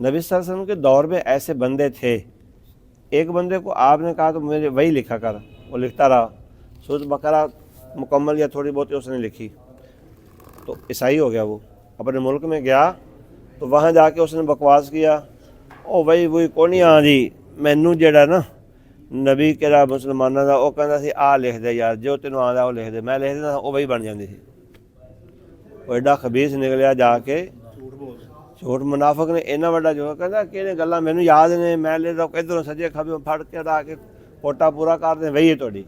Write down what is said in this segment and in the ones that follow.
नबी सल्लल्लाहु अलैहि वसल्लम के दौर में ऐसे बंदे थे, एक बंदे को आपने कहा तो मेरे वही लिखा कर, वो लिखता रहा। सूरत बकरा मुकम्मल या थोड़ी बहुत उसने लिखी, तो ईसाई हो गया। वो अपने मुल्क में गया तो वहाँ जाके उसने बकवास किया, ओ भाई वही कौन हाँ जी मैनू जेड़ा ना नबी केड़ा मुसलमाना का, वह कहता सी आ लिख दे यार, जो तेन आंदा वो लिख दे। मैं लिख देता वो वही बन जाती थी। वो एडा खबीस निकलिया जाके, झूठ मुनाफक ने इन्ना वड्डा जो कहता कि गल्लां मैनू याद ने, मैं लिखदा इधरों सज्जे खब्बे फड़ के ला के कोटा पूरा कर दे, वही है तुहाडी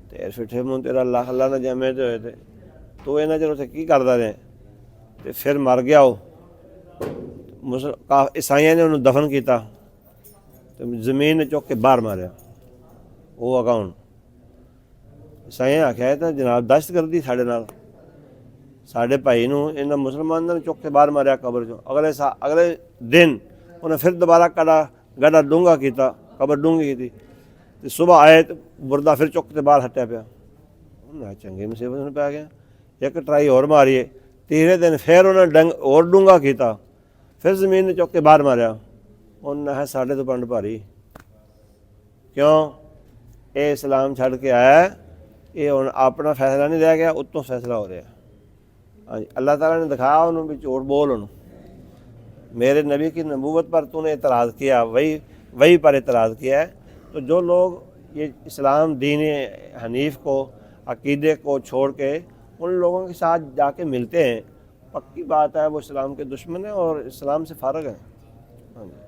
ते फिठे मूँह तेरा लख अल्लाह ना जमे ते होए, तू इन्ना चिर उत्थे की करदा रहे। ते फिर मर गया वो, ईसाइयां ने उन्होंने दफन किया तो जमीन चुक के बाहर मारिया। वो अकाउंट ईसाइयां आख्या तो जनाब दहशतगर्दी साढ़े नाल, साढ़े भाई नूं इन्हां मुसलमानां ने चुक के बाहर मारिया कबर चो। अगले दिन उन्हें फिर दोबारा गड्ढा डूंगा किया, कबर डूंगी की, तो सुबह आए तो मुर्दा फिर चुक के बाहर हट्या पिया। उन्हें चंगी मुसीबत में पै गया। एक ट्राई होर मारीए, तीसरे दिन फिर उन्हें डंग होर डूंगा किया, फिर जमीन ने चुक के बाहर मारिया। उन्हें है साढ़े तो पंड भारी, क्यों ये इस्लाम छड़ के आया, ये हुण अपना फैसला नहीं रह गया, उत्तों फैसला हो रहा। हाँ जी, अल्लाह ताला ने दिखाया उन्होंने भी झूठ बोल, उन्होंने मेरे नबी की नबूवत पर तूने एतराज़ किया, वही पर एतराज़ किया है। तो जो लोग ये इस्लाम दीन हनीफ को, अकीदे को छोड़ के उन लोगों के साथ जाके मिलते हैं, पक्की बात है वो इस्लाम के दुश्मन है और इस्लाम से फ़ारग है। हाँ जी।